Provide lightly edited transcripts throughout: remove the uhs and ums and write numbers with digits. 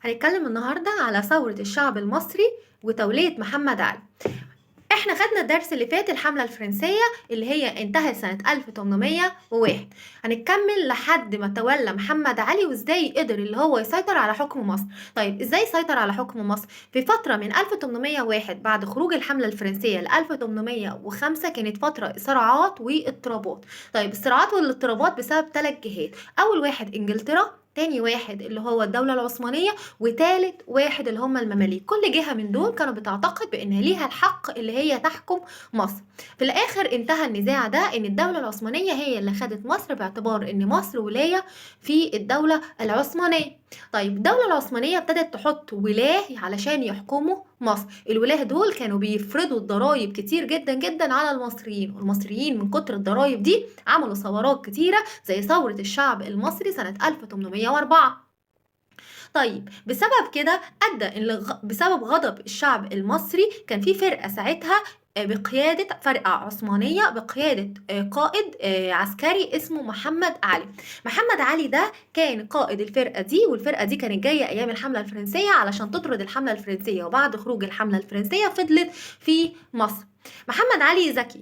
هنتكلم النهاردة على ثورة الشعب المصري وتولية محمد علي. احنا خدنا الدرس اللي فات الحملة الفرنسية اللي هي انتهت سنة 1801. هنكمل لحد ما تولى محمد علي وازاي قدر اللي هو يسيطر على حكم مصر. طيب ازاي سيطر على حكم مصر؟ في فترة من 1801 بعد خروج الحملة الفرنسية ل 1805 كانت فترة صراعات واضطرابات. طيب الصراعات والاضطرابات بسبب 3 جهات. اول واحد انجلترا، تاني واحد اللي هو الدولة العثمانية، وتالت واحد اللي هم المماليك. كل جهة من دول كانوا بتعتقد بأن ليها الحق اللي هي تحكم مصر. في الآخر انتهى النزاع ده إن الدولة العثمانية هي اللي خدت مصر باعتبار إن مصر ولاية في الدولة العثمانية. طيب الدولة العثمانية ابتدت تحط ولاة علشان يحكموا مصر. الولاة دول كانوا بيفرضوا الضرائب كتير جدا جدا على المصريين، والمصريين من كتر الضرائب دي عملوا ثورات كتيرة زي ثورة الشعب المصري سنة 1804. طيب بسبب كده بسبب غضب الشعب المصري كان في فرقة ساعتها بقيادة فرقة عثمانية بقيادة قائد عسكري اسمه محمد علي. محمد علي ده كان قائد الفرقة دي، والفرقة دي كانت جاية أيام الحملة الفرنسية علشان تطرد الحملة الفرنسية، وبعد خروج الحملة الفرنسية فضلت في مصر. محمد علي ذكي.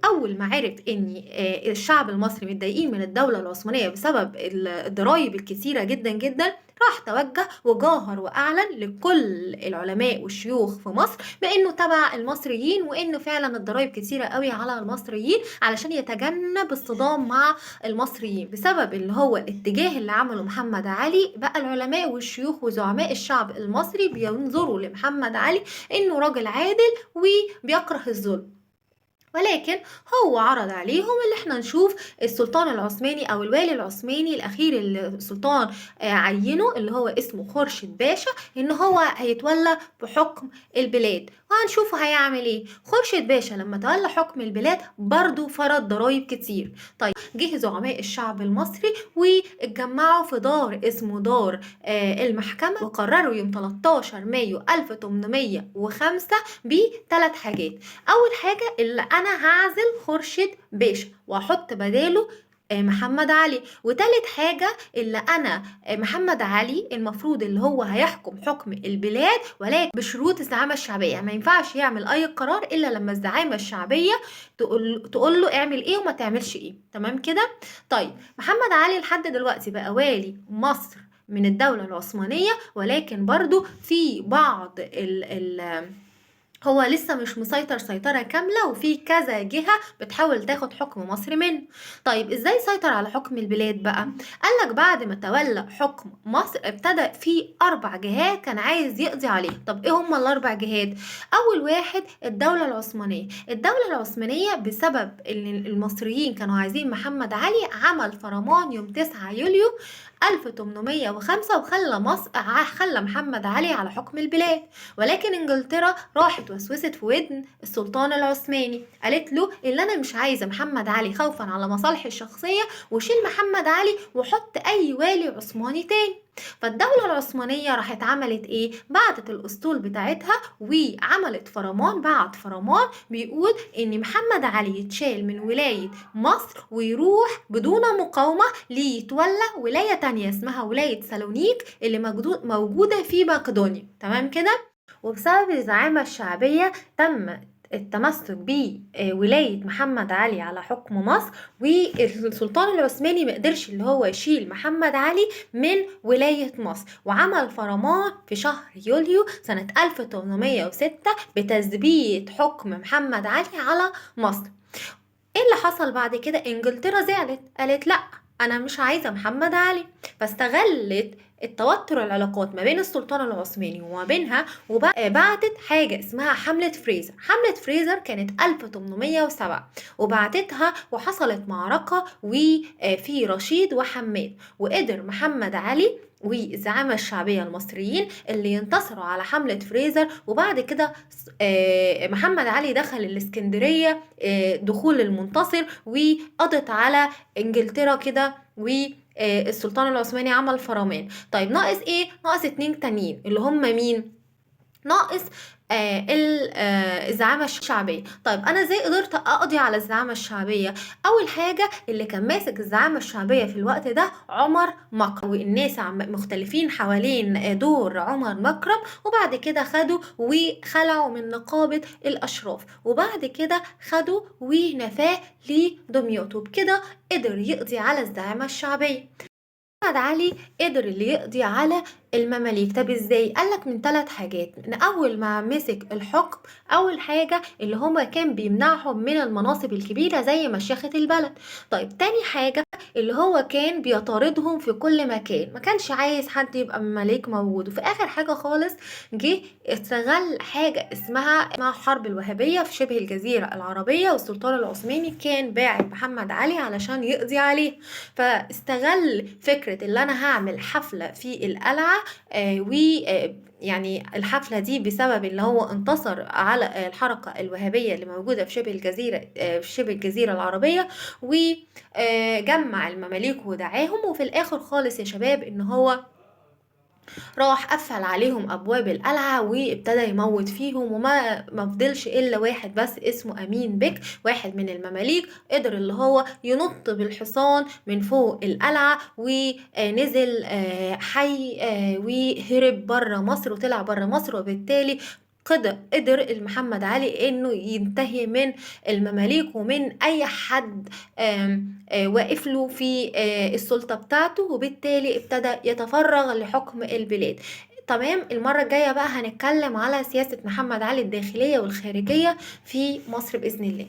اول ما عرف ان الشعب المصري متضايقين من الدوله العثمانيه بسبب الضرايب الكثيره جدا جدا، راح توجه وجاهر واعلن لكل العلماء والشيوخ في مصر بانه تبع المصريين، وانه فعلا الضرايب كثيره قوي على المصريين علشان يتجنب الصدام مع المصريين. بسبب اللي هو الاتجاه اللي عمله محمد علي، بقى العلماء والشيوخ وزعماء الشعب المصري بينظروا لمحمد علي انه راجل عادل وبيكره الظلم. ولكن هو عرض عليهم اللي احنا نشوف السلطان العثماني او الوالي العثماني الاخير اللي السلطان عينه اللي هو اسمه خورشيد باشا ان هو هيتولى بحكم البلاد، وهنشوفه هيعمل ايه. خورشيد باشا لما تولى حكم البلاد برضو فرض ضرائب كتير. طيب جه زعماء الشعب المصري واتجمعوا في دار اسمه دار المحكمة، وقرروا يوم 13 مايو 1805 ب3 حاجات. اول حاجه اللي انا هعزل خورشيد باشا واحط بداله محمد علي. وتالت حاجة اللي أنا محمد علي المفروض اللي هو هيحكم حكم البلاد، ولكن بشروط الزعامة الشعبية. ما ينفعش يعمل أي قرار إلا لما الزعامة الشعبية تقول له اعمل إيه وما تعملش إيه. تمام كده؟ طيب محمد علي لحد دلوقتي بقى والي مصر من الدولة العثمانية، ولكن برضو في بعض هو لسه مش مسيطر سيطرة كاملة، وفي كذا جهة بتحاول تاخد حكم مصر منه. طيب ازاي سيطر على حكم البلاد بقى؟ قالك بعد ما تولى حكم مصر ابتدأ في 4 جهات كان عايز يقضي عليه. طب ايه هما ال4 جهات؟ اول واحد الدولة العثمانية. الدولة العثمانية بسبب ان المصريين كانوا عايزين محمد علي عمل فرمان يوم 9 يوليو 1805 خلى محمد علي على حكم البلاد. ولكن انجلترا راحت وسوست في ودن السلطان العثماني، قالت له اللي انا مش عايزه محمد علي خوفا على مصالحي الشخصيه، وشيل محمد علي وحط اي والي عثماني تاني. فالدولة العثمانية راحت عملت ايه؟ بعتت الاسطول بتاعتها وعملت فرمان، بعت فرمان بيقول ان محمد علي يتشال من ولاية مصر ويروح بدون مقاومة ليتولى ولاية تانية اسمها ولاية سالونيك اللي موجودة في مقدونيا. تمام كده؟ وبسبب الزعامة الشعبية تم التمسك بولاية محمد علي على حكم مصر، والسلطان العثماني مقدرش اللي هو يشيل محمد علي من ولاية مصر، وعمل فرمان في شهر يوليو سنة 1806 بتثبيت حكم محمد علي على مصر. ايه اللي حصل بعد كده؟ انجلترا زعلت، قالت لا انا مش عايزه محمد علي، فاستغلت التوتر العلاقات ما بين السلطان العثماني وما بينها وبعتت حاجة اسمها حملة فريزر. حملة فريزر كانت 1807 وبعتتها، وحصلت معركة وفي رشيد وحماد، وقدر محمد علي والزعامة الشعبية المصريين اللي ينتصروا على حملة فريزر. وبعد كده محمد علي دخل الاسكندرية دخول المنتصر وقضت على انجلترا كده، والسلطان العثماني عمل فرمان. طيب ناقص ايه؟ ناقص 2 تانيين اللي هم مين؟ ناقص الزعامة الشعبية. طيب أنا إزاي قدرت أقضي على الزعامة الشعبية؟ أول حاجة اللي كان ماسك الزعامة الشعبية في الوقت ده عمر مكرم، والناس مختلفين حوالين دور عمر مكرم، وبعد كده خدوا وخلعوا من نقابة الأشراف، وبعد كده خدوا ونفاه لدمياط، وبكده قدر يقضي على الزعامة الشعبية. محمد علي قدر اللي يقضي على المماليك. طب ازاي؟ قالك من 3 حاجات. من اول ما مسك الحكم، اول حاجة اللي هما كان بيمنعهم من المناصب الكبيرة زي مشيخة البلد. طيب تاني حاجة اللي هو كان بيطاردهم في كل مكان، ما كانش عايز حد يبقى ملك موجود. وفي اخر حاجة خالص جه استغل حاجة اسمها حرب الوهابية في شبه الجزيرة العربية، والسلطان العثماني كان باعت محمد علي علشان يقضي عليه. فاستغل فكرة اللي أنا هعمل حفلة في القلعة، و يعني الحفلة دي بسبب اللي هو انتصر على الحركة الوهابية اللي موجودة في شبه الجزيرة، في شبه الجزيرة العربية، وجمع المماليك ودعاهم. وفي الآخر خالص يا شباب إن هو راح قفل عليهم ابواب القلعه وابتدى يموت فيهم، وما فضلش الا واحد بس اسمه امين بك، واحد من المماليك، قدر اللي هو ينط بالحصان من فوق القلعه ونزل حي، وهرب بره مصر وطلع بره مصر. وبالتالي قدر محمد علي انه ينتهي من المماليك ومن اي حد واقف له في السلطة بتاعته، وبالتالي ابتدى يتفرغ لحكم البلاد. تمام. المرة الجاية بقى هنتكلم على سياسة محمد علي الداخلية والخارجية في مصر بإذن الله.